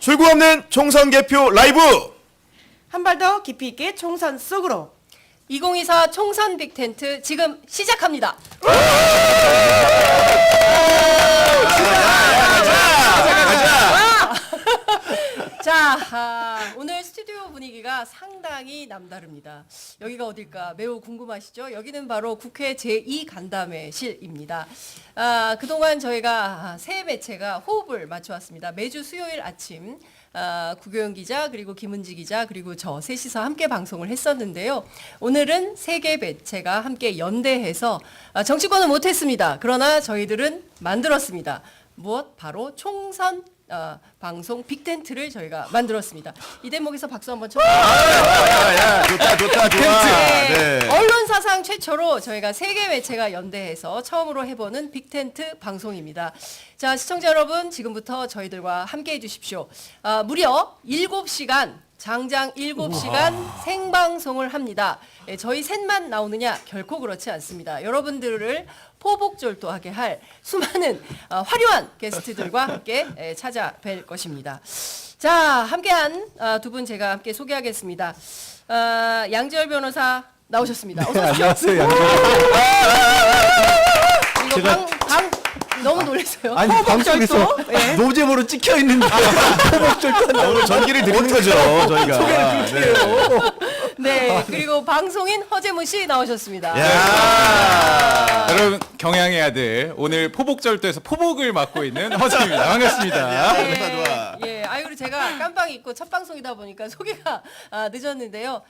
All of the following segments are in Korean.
출구 없는 총선 개표 라이브. 한 발 더 깊이 있게 총선 속으로. 2024 총선 빅텐트 지금 시작합니다. 자, 오늘 스튜디오 분위기가 상당히 남다릅니다. 여기가 어딜까 매우 궁금하시죠? 여기는 바로 국회 제2간담회실입니다. 그동안 저희가 새 매체가 호흡을 맞춰왔습니다. 매주 수요일 아침 구교영 기자 그리고 김은지 기자 그리고 저 셋이서 함께 방송을 했었는데요. 오늘은 세 개 매체가 함께 연대해서 정치권은 못했습니다. 그러나 저희들은 만들었습니다. 무엇? 바로 총선 방송 빅텐트를 저희가 만들었습니다. 이 대목에서 박수 한번 쳐주세요. 좋다. 네. 언론사상 최초로 저희가 세 개 매체가 연대해서 처음으로 해보는 빅텐트 방송입니다. 자, 시청자 여러분, 지금부터 저희들과 함께 해주십시오. 무려 7시간, 장장 7시간 생방송을 합니다. 저희 셋만 나오느냐? 결코 그렇지 않습니다. 여러분들을 포복절도하게 할 수많은 화려한 게스트들과 함께 찾아뵐 것입니다. 자, 함께한 두 분 제가 함께 소개하겠습니다. 양지열 변호사 나오셨습니다. 어서 오십시오. 안녕하세요, 양재열. 이거 방 너무 놀랐어요. 아니 방송에서 노잼으로 찍혀 있는데 오늘 전기를 드리는 거죠, 저희가. 네, 그리고 방송인 허재문 씨 나오셨습니다. 여러분 경향의 아들 오늘 포복절도에서 포복을 맡고 있는 허재입니다. 반갑습니다. 좋아. 예, 그리고 제가 깜빡 잊고 첫 방송이다 보니까 소개가 늦었는데요.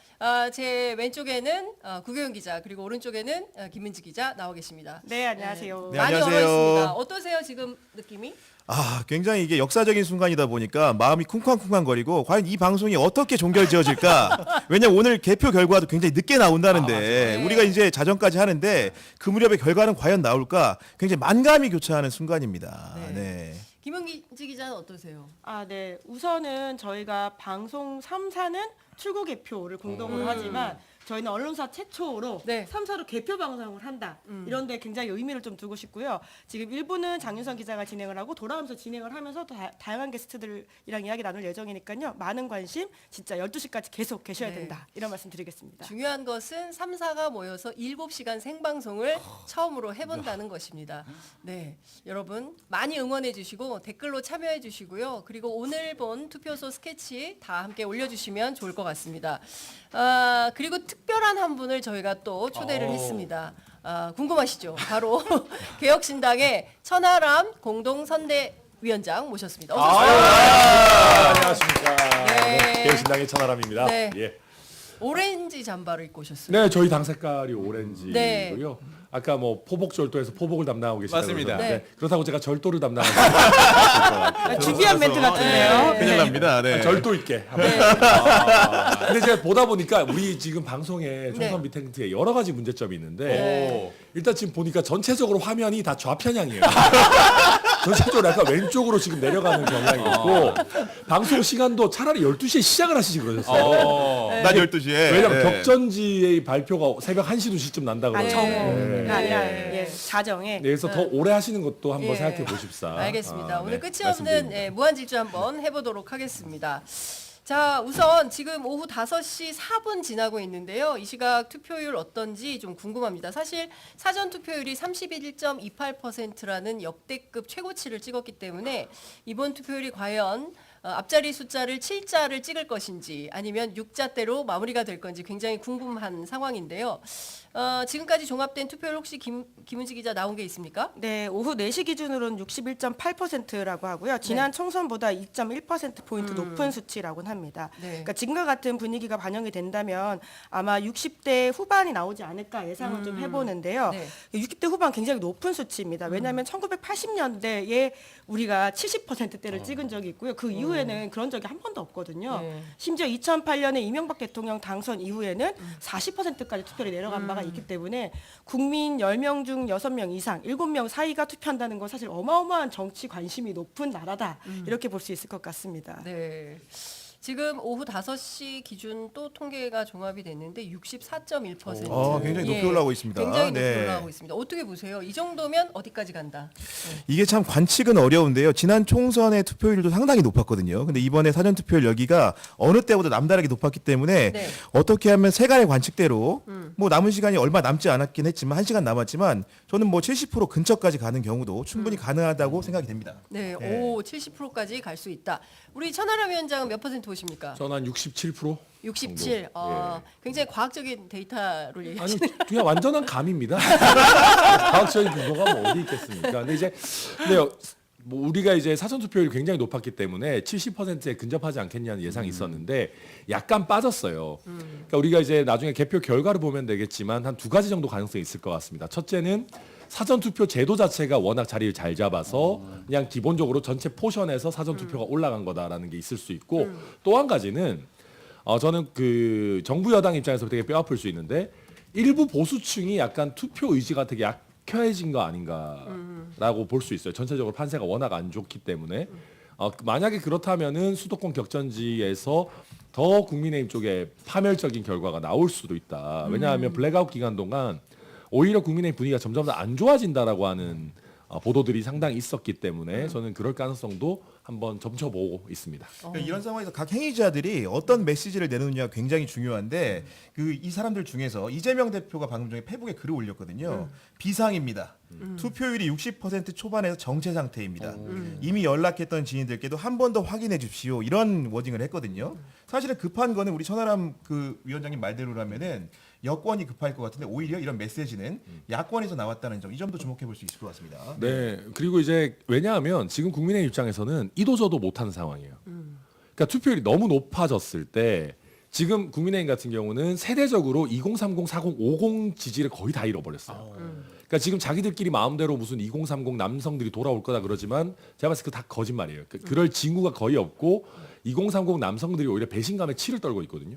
제 왼쪽에는 구교영 기자 그리고 오른쪽에는 김은지 기자 나와 계십니다. 네, 안녕하세요. 네, 많이 안녕하세요. 얼어있습니다. 어떠세요 지금 느낌이? 굉장히 이게 역사적인 순간이다 보니까 마음이 쿵쾅쿵쾅거리고 과연 이 방송이 어떻게 종결지어질까? 왜냐면 오늘 개표 결과도 굉장히 늦게 나온다는데 맞아요. 우리가 이제 자정까지 하는데 그 무렵에 결과는 과연 나올까? 굉장히 만감이 교차하는 순간입니다. 네. 김은지 기자는 어떠세요? 네. 우선은 저희가 방송 3사는 출구 개표를 공동으로 하지만 저희는 언론사 최초로 네. 3사로 개표 방송을 한다. 이런 데 굉장히 의미를 좀 두고 싶고요. 지금 1부는 장윤선 기자가 진행을 하고 돌아가면서 진행을 하면서 또 다양한 게스트들이랑 이야기 나눌 예정이니까요. 많은 관심 진짜 12시까지 계속 계셔야 네. 된다. 이런 말씀 드리겠습니다. 중요한 것은 3사가 모여서 7시간 생방송을 처음으로 해본다는 것입니다. 네, 여러분 많이 응원해 주시고 댓글로 참여해 주시고요. 그리고 오늘 본 투표소 스케치 다 함께 올려주시면 좋을 것 같습니다. 그리고 특별한 한 분을 저희가 또 초대를 했습니다. 궁금하시죠? 바로 개혁신당의 천하람 공동선대위원장 모셨습니다. 어서 오세요. 안녕하십니까. 네. 개혁신당의 천하람입니다. 네. 예. 오렌지 잠바를 입고 오셨어요. 네, 저희 당 색깔이 오렌지고요. 네. 아까 뭐 포복절도에서 포복을 담당하고 계시다고 맞습니다. 그러셨는데 네. 그렇다고 제가 절도를 담당하고 준비한 멘트 같은데요. 큰일 납니다. 네. 절도 있게. 근데 제가 보다 보니까 우리 지금 방송에 총선 빅텐트에 여러 가지 문제점이 있는데 일단 지금 보니까 전체적으로 화면이 다 좌편향이에요. 전체적으로 약간 왼쪽으로 지금 내려가는 경향이 있고 방송 시간도 차라리 12시에 시작을 하시지 그러셨어요. 낮 12시에. 왜냐면 격전지의 발표가 새벽 1시, 2시쯤 난다 그러고. 정오가 아니라 자정에. 그래서 더 오래 하시는 것도 한번 예. 생각해 보십사. 알겠습니다. 오늘 끝이 없는 말씀드립니다. 무한질주 한번 해보도록 하겠습니다. 자, 우선 지금 오후 5시 4분 지나고 있는데요. 이 시각 투표율 어떤지 좀 궁금합니다. 사실 사전 투표율이 31.28%라는 역대급 최고치를 찍었기 때문에 이번 투표율이 과연 앞자리 숫자를 7자를 찍을 것인지 아니면 6자대로 마무리가 될 건지 굉장히 궁금한 상황인데요. 지금까지 종합된 투표율 혹시 김은지 기자 나온 게 있습니까? 네, 오후 4시 기준으로는 61.8%라고 하고요. 지난 총선보다 2.1%포인트 높은 수치라고 합니다. 네. 그러니까 지금과 같은 분위기가 반영이 된다면 아마 60대 후반이 나오지 않을까 예상을 좀 해보는데요. 네. 60대 후반 굉장히 높은 수치입니다. 왜냐하면 1980년대에 우리가 70%대를 찍은 적이 있고요. 그 이후에는 그런 적이 한 번도 없거든요. 네. 심지어 2008년에 이명박 대통령 당선 이후에는 40%까지 투표율이 내려간 바가 있기 때문에 국민 10명 중 6명 이상, 7명 사이가 투표한다는 건 사실 어마어마한 정치 관심이 높은 나라다. 이렇게 볼 수 있을 것 같습니다. 네. 지금 오후 5시 기준 또 통계가 종합이 됐는데 64.1%. 굉장히 높이 올라오고 있습니다. 굉장히 높이 네. 올라가고 있습니다. 어떻게 보세요? 이 정도면 어디까지 간다? 이게 참 관측은 어려운데요. 지난 총선의 투표율도 상당히 높았거든요. 근데 이번에 사전 투표율 여기가 어느 때보다 남다르게 높았기 때문에 네. 어떻게 하면 세간의 관측대로 뭐 남은 시간이 얼마 남지 않았긴 했지만 1시간 남았지만 저는 뭐 70% 근처까지 가는 경우도 충분히 가능하다고 생각이 됩니다. 네, 네. 오 70%까지 갈 수 있다. 우리 천하람 위원장은 몇 퍼센트 보십니까? 저는 한 67%? 67. 정도. 굉장히 과학적인 데이터로 아니 얘기하시네요. 그냥 완전한 감입니다. 과학적인 근거가 뭐 어디 있겠습니까? 근데 뭐 우리가 이제 사전 투표율이 굉장히 높았기 때문에 70%에 근접하지 않겠냐는 예상이 있었는데 약간 빠졌어요. 그러니까 우리가 이제 나중에 개표 결과를 보면 되겠지만 한 2가지 정도 가능성이 있을 것 같습니다. 첫째는 사전 투표 제도 자체가 워낙 자리를 잘 잡아서 그냥 기본적으로 전체 포션에서 사전 투표가 올라간 거다라는 게 있을 수 있고 또 한 가지는 저는 그 정부 여당 입장에서 되게 뼈아플 수 있는데 일부 보수층이 약간 투표 의지가 되게 약해진 거 아닌가라고 볼 수 있어요. 전체적으로 판세가 워낙 안 좋기 때문에 만약에 그렇다면은 수도권 격전지에서 더 국민의힘 쪽에 파멸적인 결과가 나올 수도 있다. 왜냐하면 블랙아웃 기간 동안 오히려 국민의힘 분위기가 점점 더 안 좋아진다라고 하는 보도들이 상당히 있었기 때문에 저는 그럴 가능성도 한번 점쳐보고 있습니다. 그러니까 이런 상황에서 각 행위자들이 어떤 메시지를 내놓느냐가 굉장히 중요한데 이 사람들 중에서 이재명 대표가 방금 전에 페북에 글을 올렸거든요. 비상입니다. 투표율이 60% 초반에서 정체 상태입니다. 이미 연락했던 지인들께도 한 번 더 확인해 주십시오. 이런 워딩을 했거든요. 사실은 급한 거는 우리 천하람 그 위원장님 말대로라면은 여권이 급할 것 같은데 오히려 이런 메시지는 야권에서 나왔다는 점, 이 점도 주목해 볼 수 있을 것 같습니다. 네. 그리고 이제 왜냐하면 지금 국민의 입장에서는 이도저도 못하는 상황이에요. 그러니까 투표율이 너무 높아졌을 때 지금 국민의힘 같은 경우는 세대적으로 2030, 40, 50 지지를 거의 다 잃어버렸어요. 그러니까 지금 자기들끼리 마음대로 무슨 2030 남성들이 돌아올 거다 그러지만 제가 봤을 때 다 거짓말이에요. 그럴 징후가 거의 없고 2030 남성들이 오히려 배신감에 치를 떨고 있거든요.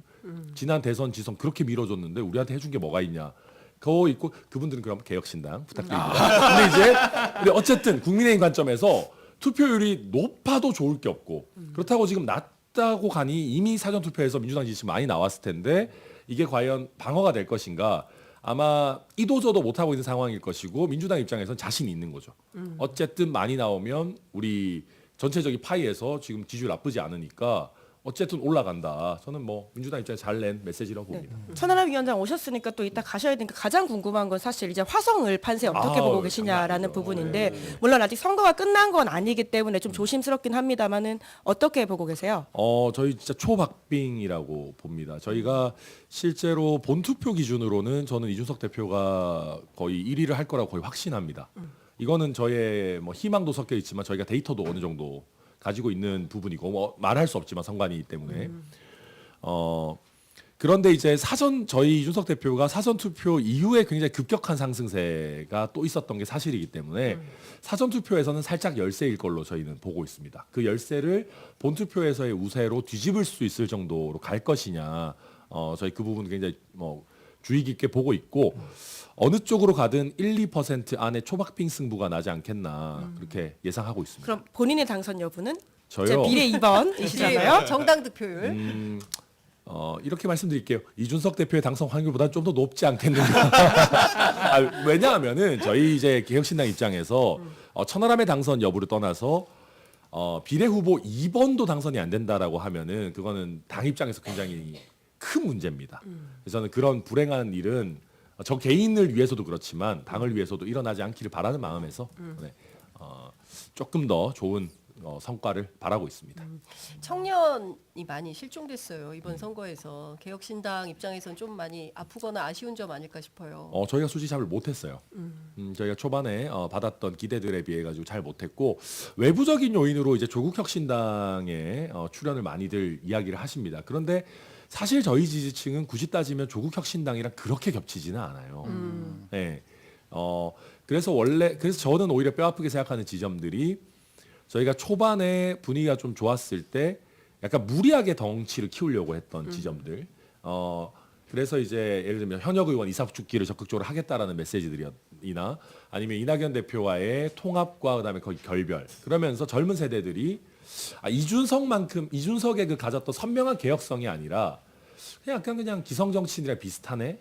지난 대선 지선 그렇게 밀어줬는데 우리한테 해준 게 뭐가 있냐. 그거 있고 그분들은 그럼 개혁신당 부탁드립니다. 근데 어쨌든 국민의힘 관점에서 투표율이 높아도 좋을 게 없고 그렇다고 지금 낮다고 가니 이미 사전투표에서 민주당 지지 많이 나왔을 텐데 이게 과연 방어가 될 것인가. 아마 이도저도 못하고 있는 상황일 것이고 민주당 입장에서는 자신이 있는 거죠. 어쨌든 많이 나오면 우리 전체적인 파이에서 지금 지지율 나쁘지 않으니까 어쨌든 올라간다. 저는 뭐 민주당 입장에 잘 낸 메시지라고 봅니다. 천하람 위원장 오셨으니까 또 이따 가셔야 되니까 가장 궁금한 건 사실 이제 화성을 판세 어떻게 보고 계시냐라는 부분인데 물론 아직 선거가 끝난 건 아니기 때문에 좀 조심스럽긴 합니다만은 어떻게 보고 계세요? 저희 진짜 초박빙이라고 봅니다. 저희가 실제로 본투표 기준으로는 저는 이준석 대표가 거의 1위를 할 거라고 거의 확신합니다. 이거는 저의 뭐 희망도 섞여 있지만 저희가 데이터도 어느 정도 가지고 있는 부분이고 뭐 말할 수 없지만 선관위이기 때문에 그런데 이제 저희 이준석 대표가 사전 투표 이후에 굉장히 급격한 상승세가 또 있었던 게 사실이기 때문에 사전 투표에서는 살짝 열세일 걸로 저희는 보고 있습니다. 그 열세를 본 투표에서의 우세로 뒤집을 수 있을 정도로 갈 것이냐 저희 그 부분 굉장히 뭐 주의 깊게 보고 있고 어느 쪽으로 가든 1~2% 안에 초박빙 승부가 나지 않겠나 그렇게 예상하고 있습니다. 그럼 본인의 당선 여부는 저요? 미래 2번이시잖아요. 정당 득표율. 이렇게 말씀드릴게요. 이준석 대표의 당선 확률보다 좀 더 높지 않겠는가. 왜냐하면은 저희 이제 개혁신당 입장에서 천하람의 당선 여부를 떠나서 비례 후보 2번도 당선이 안 된다라고 하면은 그거는 당 입장에서 굉장히 큰 문제입니다. 그래서 저는 그런 불행한 일은 저 개인을 위해서도 그렇지만 당을 위해서도 일어나지 않기를 바라는 마음에서 네, 조금 더 좋은 성과를 바라고 있습니다. 청년이 많이 실종됐어요. 이번 선거에서 개혁신당 입장에서는 좀 많이 아프거나 아쉬운 점 아닐까 싶어요. 저희가 솔직히 잘 못했어요. 저희가 초반에 받았던 기대들에 비해 가지고 잘 못했고 외부적인 요인으로 이제 조국혁신당에 출연을 많이들 이야기를 하십니다. 그런데 사실 저희 지지층은 굳이 따지면 조국혁신당이랑 그렇게 겹치지는 않아요. 네. 그래서 저는 오히려 뼈아프게 생각하는 지점들이 저희가 초반에 분위기가 좀 좋았을 때 약간 무리하게 덩치를 키우려고 했던 지점들. 그래서 이제 예를 들면 현역 의원 이사 죽기를 적극적으로 하겠다라는 메시지들이나 아니면 이낙연 대표와의 통합과 그다음에 거기 결별. 그러면서 젊은 세대들이 이준석의 그 가졌던 선명한 개혁성이 아니라 그냥 약간 그냥 기성 정치인이랑 비슷하네.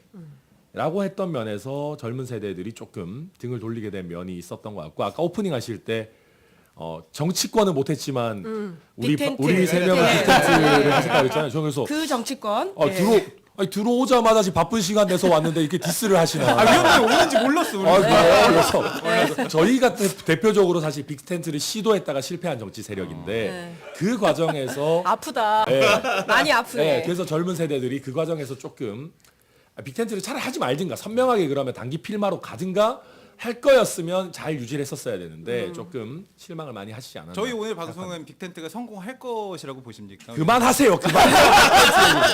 라고 했던 면에서 젊은 세대들이 조금 등을 돌리게 된 면이 있었던 것 같고 아까 오프닝 하실 때 정치권은 못했지만 우리 빅텐트. 세 명은 네. 빅텐트를 하셨다고 했잖아요. 저는 그래서 그 정치권. 들어오자마자 지금 바쁜 시간 내서 왔는데 이렇게 디스를 하시나. 위원님 오는지 몰랐어. 우리. 그래서 저희가 대표적으로 사실 빅텐트를 시도했다가 실패한 정치 세력인데 그 과정에서 아프다. 많이 아프네. 네, 그래서 젊은 세대들이 그 과정에서 조금 빅텐트를 차라리 하지 말든가 선명하게 그러면 단기 필마로 가든가 할 거였으면 잘 유지를 했었어야 되는데 조금 실망을 많이 하시지 않았나. 저희 오늘 방송은 빅텐트가 성공할 것이라고 보십니까? 그만하세요.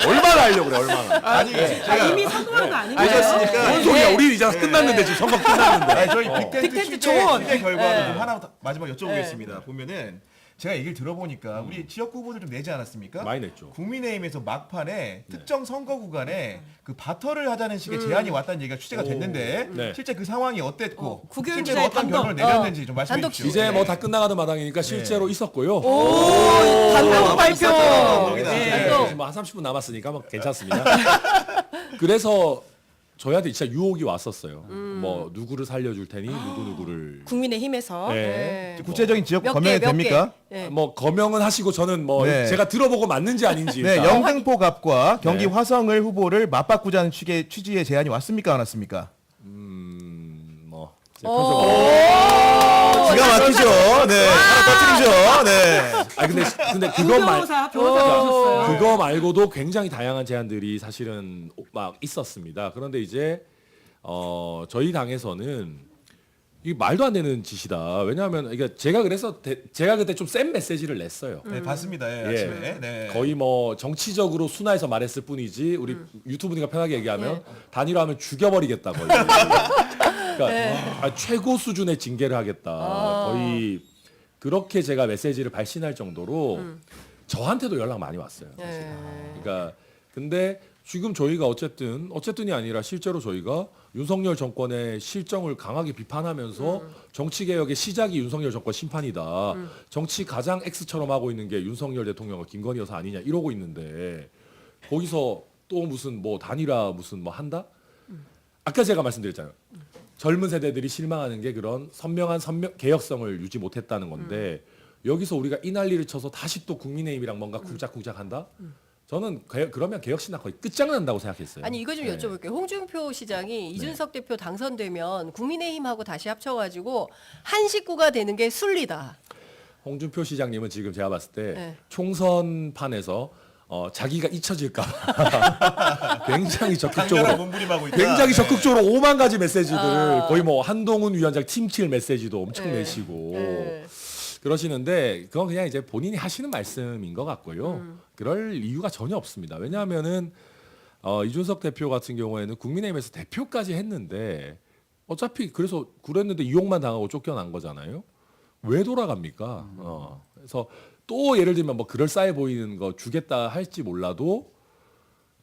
얼마나 하려고 그래 얼마나. 아니 제가 이미 성공한 거 아닌가요? 아셨으니까 뭔 소리야. 우리 이제 끝났는데 지금 선거 끝났는데. 아니, 저희 빅텐트 빅텐트 취재 조언. 결과를 네. 좀 하나 마지막 여쭤보겠습니다. 보면은 제가 얘기를 들어보니까 우리 지역 후보들 좀 내지 않았습니까? 많이 냈죠. 국민의힘에서 막판에 특정 선거 구간에 그 바터를 하자는 식의 제안이 왔다는 얘기가 취재가 됐는데 네. 실제 그 상황이 어땠고 국회의원 실제로 기자의 어떤 단독. 결론을 내렸는지 좀 말씀해 단독 주십시오. 이제 뭐 다 끝나가는 마당이니까 실제로 있었고요. 단독 발표. 단독이다. 네. 단독. 뭐한 30분 남았으니까 뭐 괜찮습니다. 그래서 저희한테 진짜 유혹이 왔었어요. 뭐 누구를 살려줄 테니 누구를. 국민의힘에서 네. 구체적인 지역 몇 검열이 개, 몇 됩니까? 개. 네. 뭐 거명은 하시고 저는 뭐 네. 제가 들어보고 맞는지 아닌지. 네, 일단. 영등포 갑과 경기 네. 화성을 후보를 맞바꾸자는 취지의 제안이 왔습니까, 안 왔습니까? 뭐 기가 막히죠. 네, 하나 터뜨리죠. 네. 아 근데 그거 변호사 오셨어요. 그거 말고도 굉장히 다양한 제안들이 사실은 막 있었습니다. 그런데 이제 저희 당에서는 이 말도 안 되는 짓이다. 왜냐하면 이게 제가 그때 좀 센 메시지를 냈어요. 네, 봤습니다. 예, 아침에. 네. 거의 뭐 정치적으로 순화해서 말했을 뿐이지 우리 유튜브니까 편하게 얘기하면 단일화하면 죽여버리겠다 거의. 그러니까 최고 수준의 징계를 하겠다. 거의 그렇게 제가 메시지를 발신할 정도로 저한테도 연락 많이 왔어요. 사실. 그러니까 근데 지금 저희가 어쨌든이 아니라 실제로 저희가 윤석열 정권의 실정을 강하게 비판하면서 정치 개혁의 시작이 윤석열 정권 심판이다. 정치 가장 X처럼 하고 있는 게 윤석열 대통령과 김건희 여사 아니냐 이러고 있는데 거기서 또 무슨 뭐 단일화 무슨 뭐 한다? 아까 제가 말씀드렸잖아요. 젊은 세대들이 실망하는 게 그런 선명한 개혁성을 유지 못했다는 건데 여기서 우리가 이 난리를 쳐서 다시 또 국민의힘이랑 뭔가 쿵짝쿵짝 한다? 저는 그러면 개혁신당 거의 끝장난다고 생각했어요. 아니 이거 좀 네. 여쭤볼게요. 홍준표 시장이 이준석 대표 당선되면 국민의힘하고 다시 합쳐가지고 한 식구가 되는 게 순리다. 홍준표 시장님은 지금 제가 봤을 때 네. 총선판에서 자기가 잊혀질까 봐 굉장히 적극적으로 몸부림하고 있다. 굉장히 네. 적극적으로 5만 가지 메시지들을 거의 뭐 한동훈 위원장 팀킬 메시지도 엄청 네. 내시고 네. 그러시는데 그건 그냥 이제 본인이 하시는 말씀인 것 같고요. 그럴 이유가 전혀 없습니다. 왜냐하면은 이준석 대표 같은 경우에는 국민의힘에서 대표까지 했는데 어차피 그래서 그랬는데 유혹만 당하고 쫓겨난 거잖아요. 왜 돌아갑니까? 그래서 또 예를 들면 뭐 그럴싸해 보이는 거 주겠다 할지 몰라도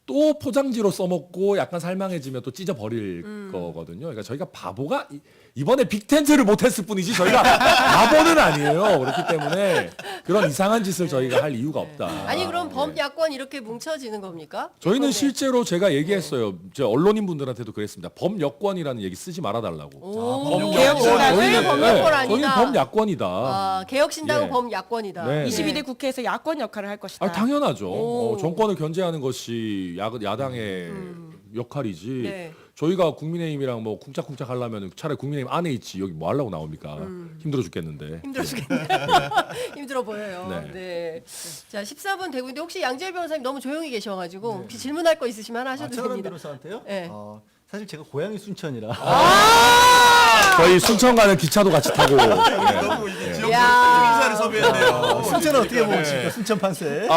또 포장지로 써먹고 약간 살망해지면 또 찢어버릴 거거든요. 그러니까 저희가 바보가 이번에 빅텐트를 못했을 뿐이지 저희가 바보는 아니에요. 그렇기 때문에 그런 이상한 짓을 저희가 할 이유가 없다. 아니 그럼 범야권 이렇게 뭉쳐지는 겁니까? 저희는 이번에? 실제로 제가 얘기했어요. 제 언론인 분들한테도 그랬습니다. 범여권이라는 얘기 쓰지 말아달라고. 오, 개혁신당은 저희는 범야권 저희는 아니다. 범야권이다. 아, 개혁신당은 예. 범야권이다. 네. 22대 국회에서 야권 역할을 할 것이다. 당연하죠. 오. 정권을 견제하는 것이 야당의 역할이지. 네. 저희가 국민의힘이랑 뭐 쿵짝쿵짝 하려면 차라리 국민의힘 안에 있지 여기 뭐 하려고 나옵니까? 힘들어 죽겠는데. 힘들어 죽겠네. 힘들어 보여요. 네. 네. 자, 14분 되고 있는데 혹시 양재열 변호사님 너무 조용히 계셔가지고 혹시 질문할 거 있으시면 하나 하셔도 최원환 됩니다. 변호사한테요? 네. 사실 제가 고향이 순천이라 저희 순천 가는 기차도 같이 타고. 너무 이게 지역 야. 인사를 섭외했네요. 순천은 어떻게 보십니까? 순천 판세.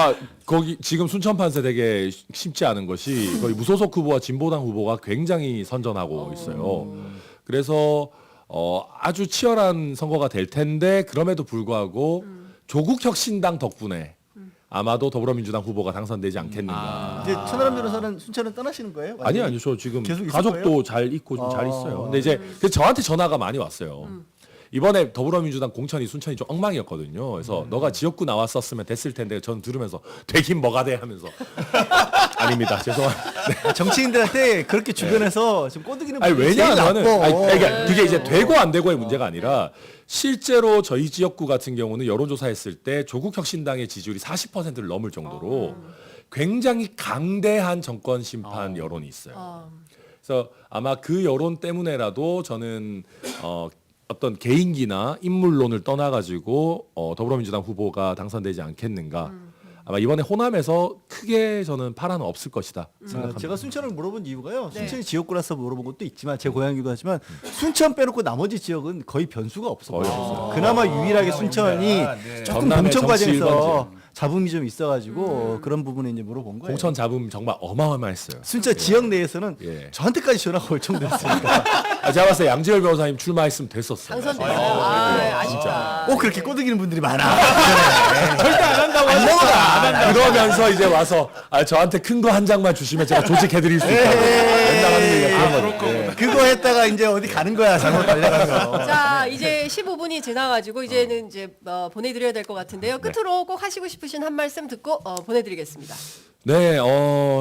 거기 지금 순천 판세 되게 쉽지 않은 것이 거의 무소속 후보와 진보당 후보가 굉장히 선전하고 있어요. 그래서 아주 치열한 선거가 될 텐데 그럼에도 불구하고 조국 혁신당 덕분에 아마도 더불어민주당 후보가 당선되지 않겠는가. 이제 천하람 변호사는 순천은 떠나시는 거예요? 아니요, 아니요. 저 지금 계속 있을 가족도 거예요? 잘 있고 좀 잘 아. 있어요. 근데 이제 그래서 저한테 전화가 많이 왔어요. 이번에 더불어민주당 공천이 순천이 좀 엉망이었거든요. 그래서 너가 지역구 나왔었으면 됐을 텐데 저는 들으면서 되긴 뭐가 돼 하면서 아닙니다. 죄송합니다. 정치인들한테 그렇게 주변에서 좀 꼬드기는 아니 분들이 제일 왜냐하면은 나빠. 그러니까 그게 이제 되고 안 되고의 문제가 아니라 실제로 저희 지역구 같은 경우는 여론조사했을 때 조국혁신당의 지지율이 40%를 넘을 정도로 굉장히 강대한 정권 심판 여론이 있어요. 그래서 아마 그 여론 때문에라도 저는 어떤 개인기나 인물론을 떠나가지고 더불어민주당 후보가 당선되지 않겠는가. 아마 이번에 호남에서 크게 저는 파란은 없을 것이다 생각합니다. 제가 순천을 물어본 이유가요. 네. 순천이 지역구라서 물어본 것도 있지만 제 고향이기도 하지만 순천 빼놓고 나머지 지역은 거의 변수가 없어요. 거의 없어요. 그나마 유일하게 순천이 아, 네. 조금 전남의 공천 정치 과정에서 일반지. 잡음이 좀 있어가지고 그런 부분에 이제 물어본 거예요. 공천 잡음 정말 어마어마했어요. 순천 지역 내에서는 예. 저한테까지 전화가 올 정도였으니까 제가 봤을 때 양지열 변호사님 출마했으면 됐었어요. 당선됐어요. 아쉽다. 꼭 그렇게 꼬드기는 분들이 많아. 그러면서 이제 와서 저한테 큰 거 한 장만 주시면 제가 조직해드릴 수 있다고 맨날 하는 얘기가 그런 거예요. 그거 했다가 이제 어디 가는 거야 잘못 달려가서. 자, 이제 15분이 지나가지고 이제는 이제 보내드려야 될 것 같은데요. 끝으로 꼭 하시고 싶으신 한 말씀 듣고 보내드리겠습니다. 네,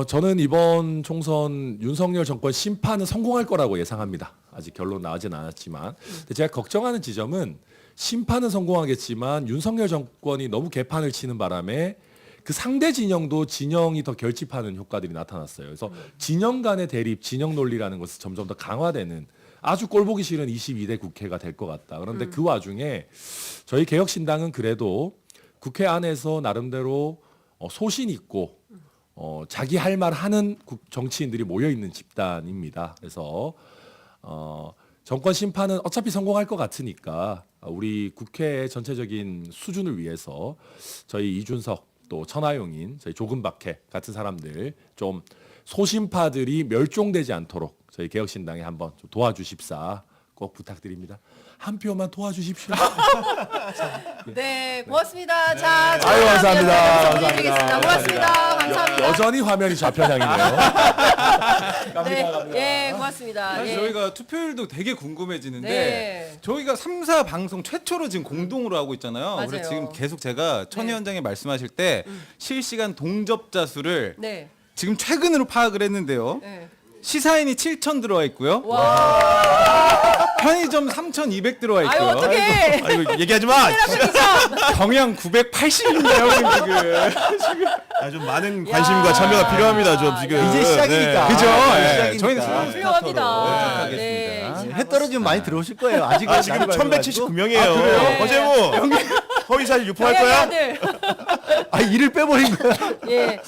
저는 이번 총선 윤석열 정권 심판은 성공할 거라고 예상합니다. 아직 결론 나오진 않았지만. 근데 제가 걱정하는 지점은 심판은 성공하겠지만 윤석열 정권이 너무 개판을 치는 바람에 그 상대 진영도 진영이 더 결집하는 효과들이 나타났어요. 그래서 진영 간의 대립, 진영 논리라는 것이 점점 더 강화되는 아주 꼴보기 싫은 22대 국회가 될 것 같다. 그런데 그 와중에 저희 개혁신당은 그래도 국회 안에서 나름대로 소신 있고 자기 할 말 하는 정치인들이 모여 있는 집단입니다. 그래서 정권 심판은 어차피 성공할 것 같으니까 우리 국회의 전체적인 수준을 위해서 저희 이준석 또 천하용인 저희 조금박해 같은 사람들 좀 소심파들이 멸종되지 않도록 저희 개혁신당에 한번 좀 도와주십사 꼭 부탁드립니다. 한 표만 도와주십시오. 네, 고맙습니다. 자, 아유, 감사합니다. 보내드리겠습니다. 고맙습니다. 감사합니다. 여전히 화면이 좌편향이네요. 네, 예, 고맙습니다. 사실 예. 저희가 투표율도 되게 궁금해지는데 네. 저희가 3사 방송 최초로 지금 공동으로 하고 있잖아요. 맞아요. 그래서 지금 계속 제가 천 네. 위원장이 말씀하실 때 실시간 동접자 수를 네. 지금 최근으로 파악을 했는데요. 네. 시사인이 7,000 들어와 있고요. 편의점 3,200 들어와 있고요. 아유, 어떡해. 아이고, 얘기하지 마. 경양 980이네요, 지금. 좀 많은 관심과 참여가 필요합니다. 좀 지금 이제 시작이니까. 그죠? 시작이니까. 네. 저희는 훌륭합니다. 네. 네. 해 떨어지면 많이 들어오실 거예요. 아직은 아, 지금 1179명이에요. 허재무 허위사실 유포할 정약의 거야? 아들. 아 일을 빼버린 거야. 예.